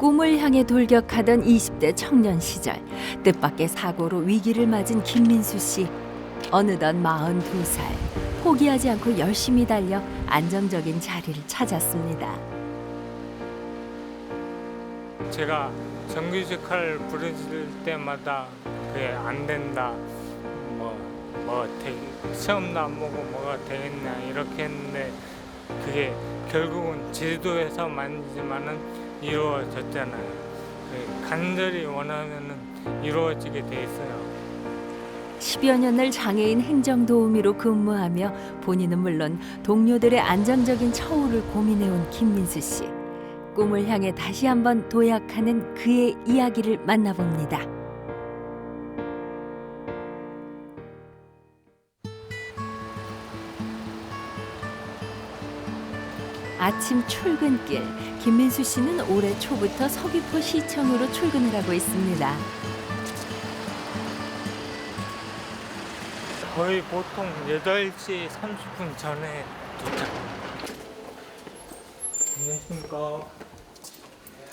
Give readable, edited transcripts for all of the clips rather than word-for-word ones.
꿈을 향해 돌격하던 20대 청년 시절, 뜻밖의 사고로 위기를 맞은 김민수 씨. 어느덧 42살, 포기하지 않고 열심히 달려 안정적인 자리를 찾았습니다. 제가 정규직할 부르실 때마다 그게 안 된다, 시험도 안 보고 뭐가 되겠냐 이렇게 했는데 그게 결국은 제주도에서만이지만은 이루어졌잖아요. 간절히 원하면은 이루어지게 돼 있어요. 10여 년을 장애인 행정도우미로 근무하며 본인은 물론 동료들의 안정적인 처우를 고민해온 김민수 씨. 꿈을 향해 다시 한번 도약하는 그의 이야기를 만나봅니다. 아침 출근길, 김민수 씨는 올해 초부터 서귀포 시청으로 출근을 하고 있습니다. 거의 보통 8시 30분 전에 도착합니다. 안녕하십니까.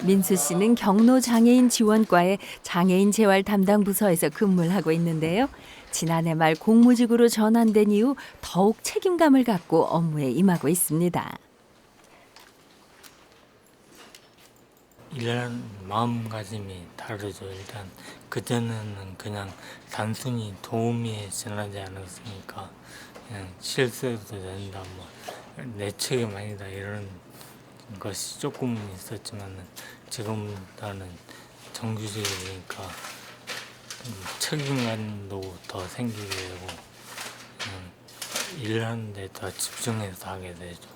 민수 씨는 경로장애인 지원과의 장애인 재활 담당 부서에서 근무를 하고 있는데요. 지난해 말 공무직으로 전환된 이후 더욱 책임감을 갖고 업무에 임하고 있습니다. 일하는 마음가짐이 다르죠. 일단 그전에는 그냥 단순히 도우미에 지나지 않았으니까 그냥 실수해도 된다, 내 책임 아니다 이런 것이 조금은 있었지만 지금보다는 정규직이니까 책임감도 더 생기게 되고 일하는데 더 집중해서 하게 되죠.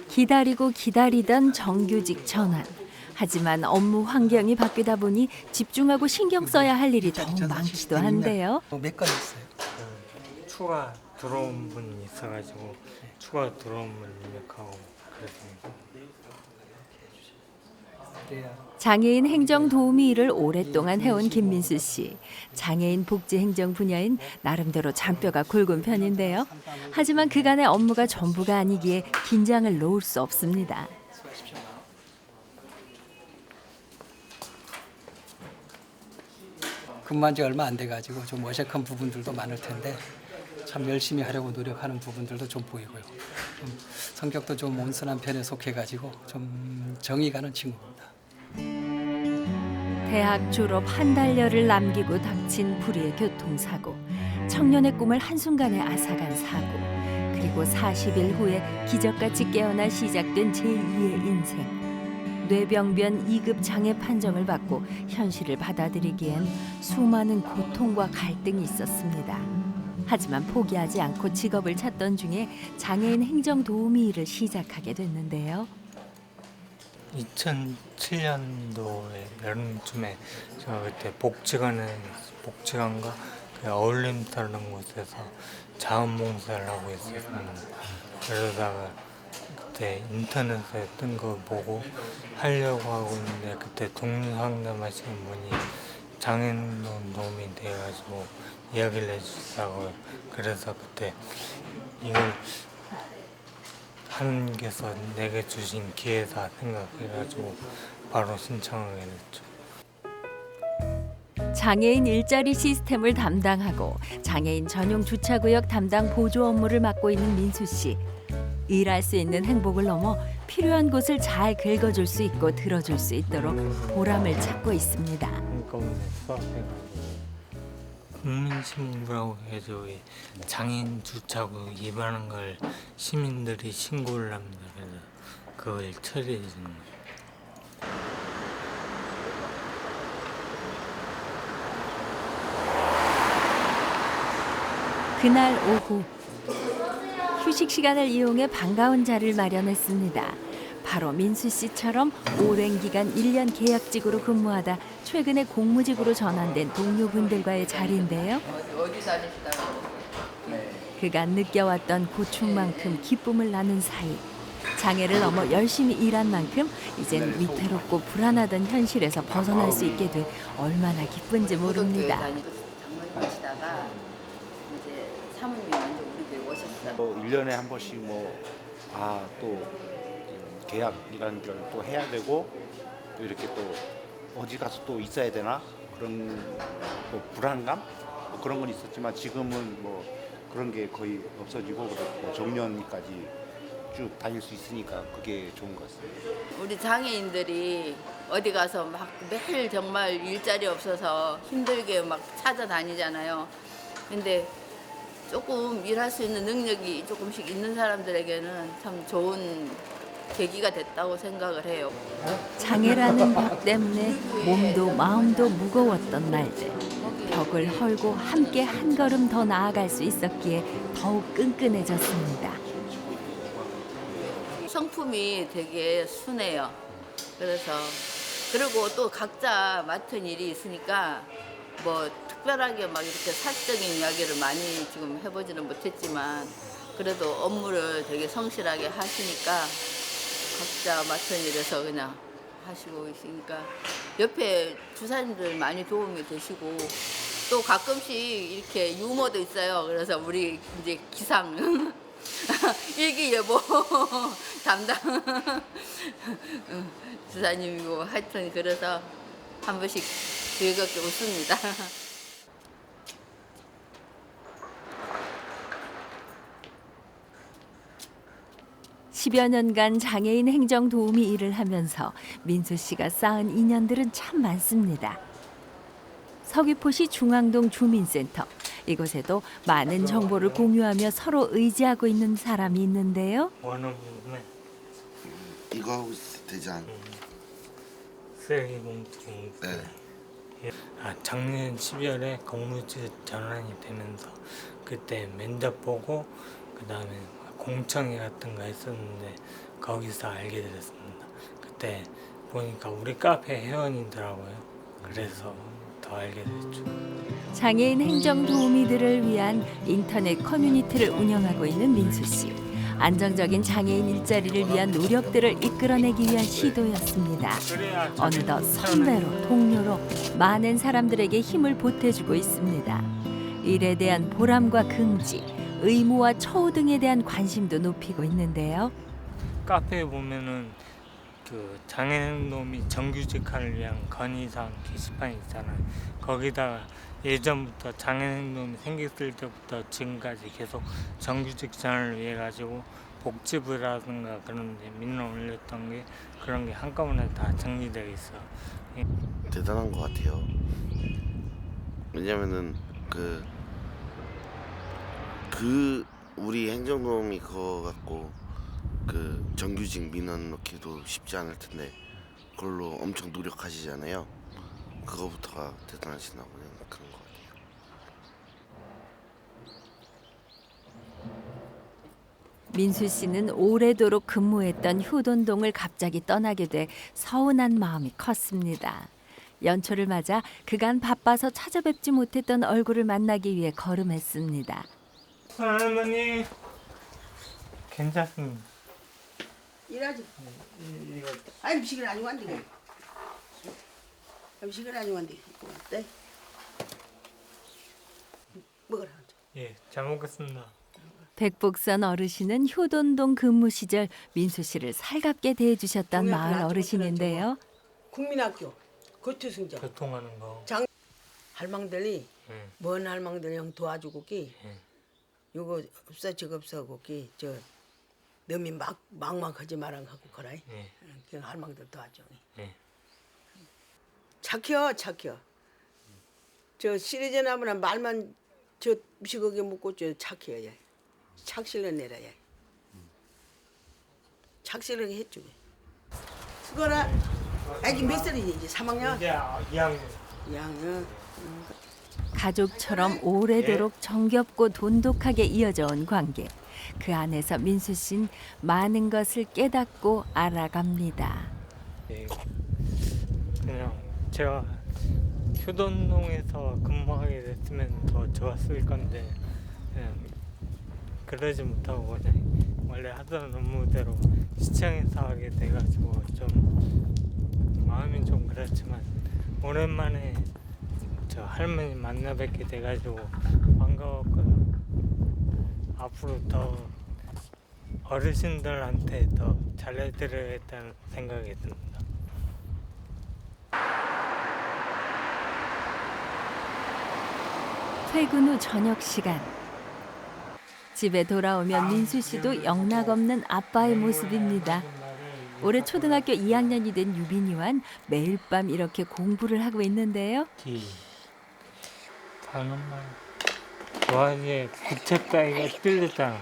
기다리고 기다리던 정규직 전환. 하지만 업무 환경이 바뀌다 보니 집중하고 신경 써야 할 일이 더 많기도 한데요. 몇 건 있어요? 추가 들어온 분이 있어가지고 추가 들어온 분 입력하고 그랬습니다. 장애인 행정 도우미 일을 오랫동안 해온 김민수 씨. 장애인 복지 행정 분야인 나름대로 잔뼈가 굵은 편인데요. 하지만 그간의 업무가 전부가 아니기에 긴장을 놓을 수 없습니다. 근무한 지 얼마 안 돼가지고 좀 어색한 부분들도 많을 텐데 참 열심히 하려고 노력하는 부분들도 좀 보이고요. 좀 성격도 좀 온순한 편에 속해가지고 좀 정이 가는 친구입니다. 대학 졸업 한 달여를 남기고 닥친 불의의 교통사고. 청년의 꿈을 한순간에 앗아간 사고. 그리고 40일 후에 기적같이 깨어나 시작된 제2의 인생. 뇌병변 2급 장애 판정을 받고 현실을 받아들이기엔 수많은 고통과 갈등이 있었습니다. 하지만 포기하지 않고 직업을 찾던 중에 장애인 행정 도우미 일을 시작하게 됐는데요. 2007년도에 여름쯤에 제가 그때 복지관과 그 어울림터라는 곳에서 자원봉사를 하고 있었습니다. 그러다가 그때 인터넷에 뜬 거 보고 하려고 하고 있는데 그때 독립상담하시는 분이 장애인 도움이 돼가지고 이야기를 해주시더라고요. 그래서 그때 이걸 하나님께서 내게 주신 기회다 생각해가지고 바로 신청하게 됐죠. 장애인 일자리 시스템을 담당하고 장애인 전용 주차구역 담당 보조 업무를 맡고 있는 민수 씨. 일할 수 있는 행복을 넘어 필요한 곳을 잘 긁어줄 수 있고 들어줄 수 있도록 보람을 찾고 있습니다. 한꺼번에 수업해가지고 국민신고라고 해서 장애인 주차구 위반한 걸 시민들이 신고를 합니다. 그래서 그걸 처리해 주는 거예요. 그날 오후 휴식 시간을 이용해 반가운 자리를 마련했습니다. 바로 민수 씨처럼 오랜 기간 1년 계약직으로 근무하다 최근에 공무직으로 전환된 동료분들과의 자리인데요. 그간 느껴왔던 고충만큼 기쁨을 나눈 사이. 장애를 넘어 열심히 일한 만큼 이젠 위태롭고 불안하던 현실에서 벗어날 수 있게 돼 얼마나 기쁜지 모릅니다. 장모님하시다가 이제 사모님이 먼저 우리 교회 오셨어요. 1년에 한 번씩 또 계약이라는 걸 또 해야 되고 또 이렇게 또 어디 가서 또 있어야 되나 그런 또 불안감 뭐 그런 건 있었지만 지금은 뭐 그런 게 거의 없어지고 뭐 정년까지 쭉 다닐 수 있으니까 그게 좋은 것 같습니다. 우리 장애인들이 어디 가서 막 매일 정말 일자리 없어서 힘들게 막 찾아다니잖아요. 근데 조금 일할 수 있는 능력이 조금씩 있는 사람들에게는 참 좋은 계기가 됐다고 생각을 해요. 장애라는 벽 때문에 몸도 마음도 무거웠던 날들. 벽을 헐고 함께 한 걸음 더 나아갈 수 있었기에 더욱 끈끈해졌습니다. 성품이 되게 순해요. 그래서 그리고 또 각자 맡은 일이 있으니까 뭐 특별하게 막 이렇게 사적인 이야기를 많이 지금 해보지는 못했지만 그래도 업무를 되게 성실하게 하시니까 각자 맡은 일에서 그냥 하시고 있으니까 옆에 주사님들 많이 도움이 되시고 또 가끔씩 이렇게 유머도 있어요. 그래서 우리 이제 기상 일기예보 담당 주사님이고 하여튼 그래서 한 번씩 즐겁게 웃습니다. 10여 년간 장애인 행정 도우미 일을 하면서 민수 씨가 쌓은 인연들은 참 많습니다. 서귀포시 중앙동 주민센터. 이곳에도 많은 정보를 공유하며 서로 의지하고 있는 사람이 있는데요. 어느 부분에 이거 하고 있을 때장. 쓰레기 봉투. 네. 작년 12월에 공무주 전환이 되면서 그때 면접 보고 그다음에 공청회 같은 거 했었는데 거기서 알게 됐습니다. 그때 보니까 우리 카페 회원이더라고요. 그래서 더 알게 됐죠. 장애인 행정 도우미들을 위한 인터넷 커뮤니티를 운영하고 있는 민수 씨. 안정적인 장애인 일자리를 위한 노력들을 이끌어내기 위한 시도였습니다. 어느덧 선배로 동료로 많은 사람들에게 힘을 보태주고 있습니다. 일에 대한 보람과 긍지, 의무와 처우 등에 대한 관심도 높이고 있는데요. 카페에 보면은 그 장애인 도우미 정규직화를 위한 건의사항 게시판이 있잖아요. 거기다가 예전부터 장애인 도우미 생겼을 때부터 지금까지 계속 정규직 전환을 위해 가지고 복지부라든가 그런 데 민원 올렸던 게 그런 게 한꺼번에 다 정리되어 있어. 대단한 것 같아요. 왜냐면은 우리 행정도우미 그거 갖고 그 정규직 민원 넣기도 쉽지 않을 텐데 그걸로 엄청 노력하시잖아요. 그거부터가 대단하시다고 생각하는 것 같아요. 민수 씨는 오래도록 근무했던 효돈동을 갑자기 떠나게 돼 서운한 마음이 컸습니다. 연초를 맞아 그간 바빠서 찾아뵙지 못했던 얼굴을 만나기 위해 걸음했습니다. 할머니 괜찮습니다. 일하지. 이거 아니 음식을 안 왔는데. 음식을 안 왔는데. 어때? 먹으라. 예, 잘 먹겠습니다. 백복선 어르신은 효돈동 근무 시절 민수 씨를 살갑게 대해주셨던 마을 어르신인데요. 국민학교 교토승정 교통하는 거. 할망들이 예. 먼 할망들 형 도와주고 끼. 예. 요거 없어 저거 없어고 끼. 저 너미 막막하지 마라 하고 거라이. 예. 그냥 할망들 도와줘. 예. 착혀. 저 시리즈 나무나 말만 저 음식하게 먹고 저 착해야. 착실을 내려야. 착실하게 해주고. 수고라. 애기 몇 살이지 이제 3학년? 이제 2학년. 2학년. 가족처럼 오래도록 정겹고 돈독하게 이어져 온 관계. 그 안에서 민수 씨는 많은 것을 깨닫고 알아갑니다. 예. 그냥 제가 효돈동에서 근무하게 됐으면 더 좋았을 건데 그냥 그러지 못하고 그냥 원래 하던 업무대로 시청에서 하게 돼가지고 좀 마음이 좀 그렇지만 오랜만에 저 할머니 만나 뵙게 돼가지고 반가웠고요. 앞으로 더 어르신들한테 더 잘해드려야겠다는 생각이 듭니다. 퇴근 후 저녁 시간. 집에 돌아오면 민수 씨도 영락없는 아빠의 모습입니다. 올해 초등학교 2학년이 된 유빈이와는 매일 밤 이렇게 공부를 하고 있는데요. 다른 말 좋아하지. 부채 따위가 뚫렸잖아.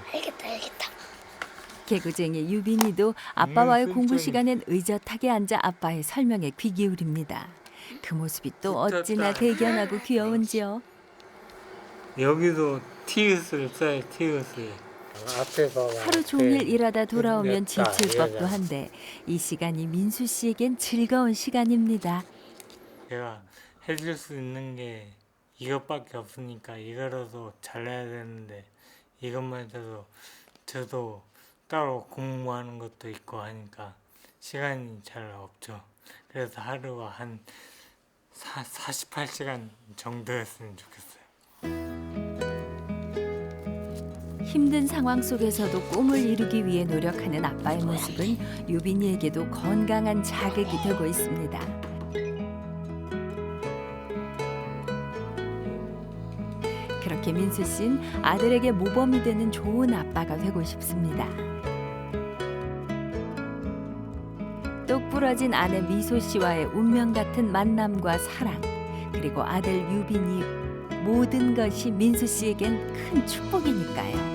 개구쟁이 유빈이도 아빠와의 공부 시간엔 의젓하게 앉아 아빠의 설명에 귀 기울입니다. 그 모습이 또 어찌나 대견하고 귀여운지요. 여기도 티읕을 써요. 티읕을. 앞에 봐봐. 하루 종일 일하다 돌아오면 됐다, 지칠 법도 이러잖아. 한데 이 시간이 민수 씨에겐 즐거운 시간입니다. 제가 해줄 수 있는 게 이것밖에 없으니까 이거라도 잘해야 되는데 이것만 해도 저도 따로 공부하는 것도 있고 하니까 시간이 잘 없죠. 그래서 하루가 한 48시간 정도였으면 좋겠어요. 힘든 상황 속에서도 꿈을 이루기 위해 노력하는 아빠의 모습은 유빈이에게도 건강한 자극이 되고 있습니다. 그렇게 민수 씨는 아들에게 모범이 되는 좋은 아빠가 되고 싶습니다. 똑 부러진 아내 미소 씨와의 운명 같은 만남과 사랑, 그리고 아들 유빈이, 모든 것이 민수 씨에겐 큰 축복이니까요.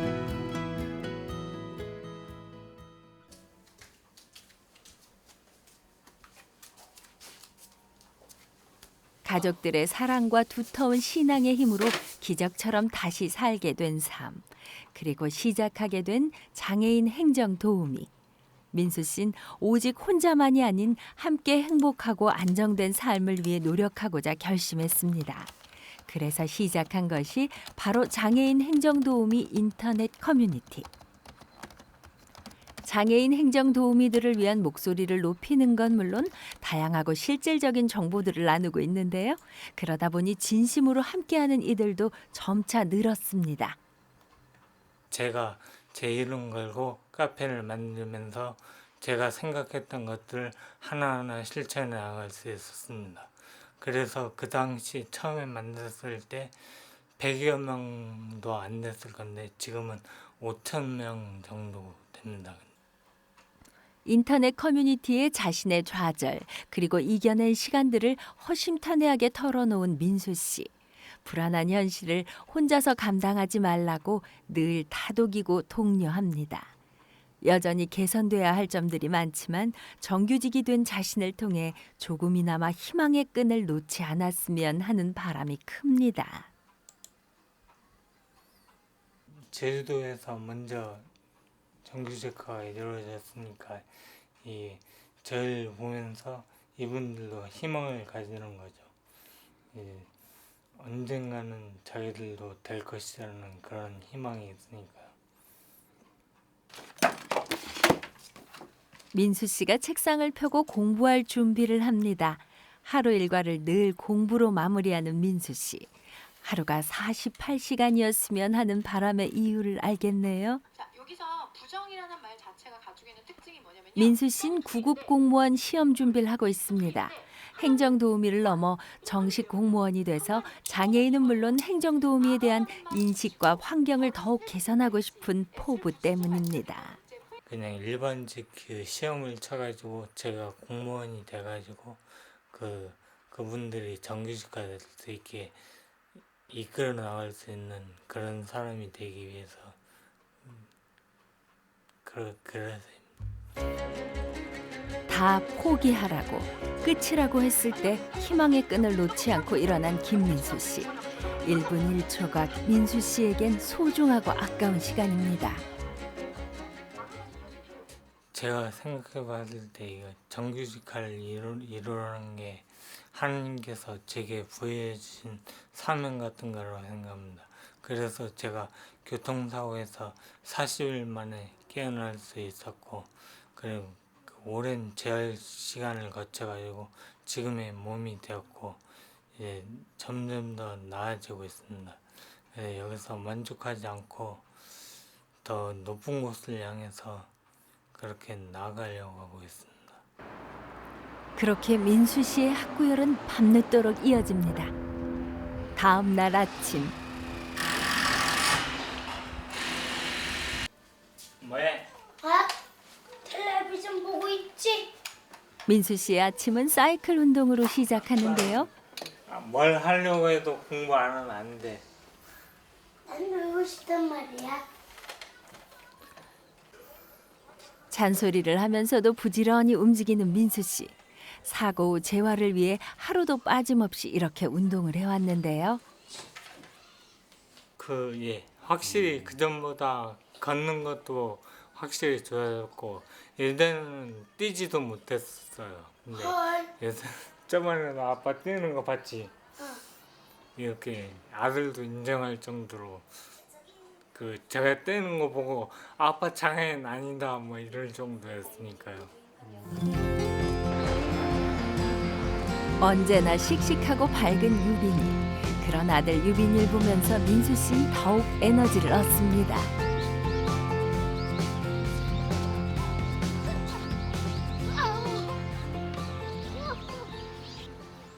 가족들의 사랑과 두터운 신앙의 힘으로 기적처럼 다시 살게 된 삶, 그리고 시작하게 된 장애인 행정 도우미. 민수 씨는 오직 혼자만이 아닌 함께 행복하고 안정된 삶을 위해 노력하고자 결심했습니다. 그래서 시작한 것이 바로 장애인 행정 도우미 인터넷 커뮤니티. 장애인 행정 도우미들을 위한 목소리를 높이는 건 물론 다양하고 실질적인 정보들을 나누고 있는데요. 그러다 보니 진심으로 함께하는 이들도 점차 늘었습니다. 제가 제 이름 걸고 카페를 만들면서 제가 생각했던 것들을 하나하나 실천해 나갈 수 있었습니다. 그래서 그 당시 처음에 만들었을 때 100여 명도 안 됐을 건데 지금은 5,000명 정도 됩니다. 인터넷 커뮤니티에 자신의 좌절, 그리고 이겨낸 시간들을 허심탄회하게 털어놓은 민수 씨. 불안한 현실을 혼자서 감당하지 말라고 늘 다독이고 독려합니다. 여전히 개선돼야 할 점들이 많지만 정규직이 된 자신을 통해 조금이나마 희망의 끈을 놓지 않았으면 하는 바람이 큽니다. 제주도에서 먼저 정규직화가 이루어졌으니까 저를 보면서 이분들도 희망을 가지는 거죠. 언젠가는 자기들도 될 것이라는 그런 희망이 있으니까요. 민수 씨가 책상을 펴고 공부할 준비를 합니다. 하루 일과를 늘 공부로 마무리하는 민수 씨. 하루가 48시간이었으면 하는 바람의 이유를 알겠네요. 자, 여기서 부정이라는 말 자체가 가지고 있는 특징이 뭐냐면요. 민수 씨는 9급 공무원 시험 준비를 하고 있습니다. 행정도우미를 넘어 정식 공무원이 돼서 장애인은 물론 행정도우미에 대한 인식과 환경을 더욱 개선하고 싶은 포부 때문입니다. 그냥 일반직 그 시험을 쳐가지고 제가 공무원이 돼가지고 그분들이 정규직화 될 수 있게 이끌어 나갈 수 있는 그런 사람이 되기 위해서 그래서 다 포기하라고, 끝이라고 했을 때 희망의 끈을 놓지 않고 일어난 김민수 씨. 1분 1초가 민수 씨에겐 소중하고 아까운 시간입니다. 제가 생각해 봤을 때 이거 정규직화를 이루라는 게 하나님께서 제게 부여해 주신 사명 같은 거라고 생각합니다. 그래서 제가 교통사고에서 40일 만에 깨어날 수 있었고, 그리고 그 오랜 재활 시간을 거쳐가지고 지금의 몸이 되었고 이제 점점 더 나아지고 있습니다. 여기서 만족하지 않고 더 높은 곳을 향해서 그렇게 나가려고 하고 있습니다. 그렇게 민수 씨의 학구열은 밤늦도록 이어집니다. 다음 날 아침 뭐해? 텔레비전 보고 있지? 민수 씨의 아침은 사이클 운동으로 시작하는데요. 뭘 하려고 해도 공부 안 하면 안 돼. 난 놀고 싶단 말이야. 잔소리를 하면서도 부지런히 움직이는 민수 씨. 사고 후 재활을 위해 하루도 빠짐없이 이렇게 운동을 해왔는데요. 확실히 그 전보다 걷는 것도 확실히 좋아졌고 예전에는 뛰지도 못했어요. 근데 요새 저번에도 아빠 뛰는 거 봤지? 이렇게 아들도 인정할 정도로 제가 뛰는 거 보고 아빠 장애인 아니다 뭐 이럴 정도였으니까요. 언제나 씩씩하고 밝은 유빈이. 그런 아들 유빈이를 보면서 민수 씨는 더욱 에너지를 얻습니다.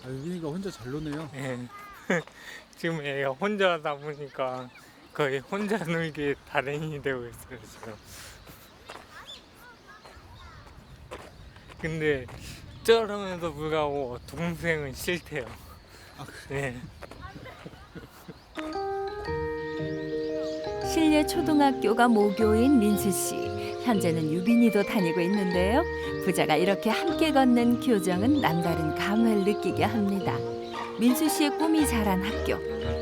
유빈이가 혼자 잘 노네요. 예. 지금 애가 혼자 하다 보니까 거의 혼자 놀기에 달인이 되고 있어요 지금. 근데 저럼에도 불구하고 동생은 싫대요. 네. 실내 초등학교가 모교인 민수 씨. 현재는 유빈이도 다니고 있는데요. 부자가 이렇게 함께 걷는 교정은 남다른 감회를 느끼게 합니다. 민수 씨의 꿈이 자란 학교.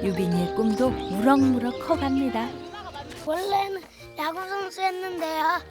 유빈이의 꿈도 무럭무럭 커갑니다. 원래는 야구 선수 했는데요.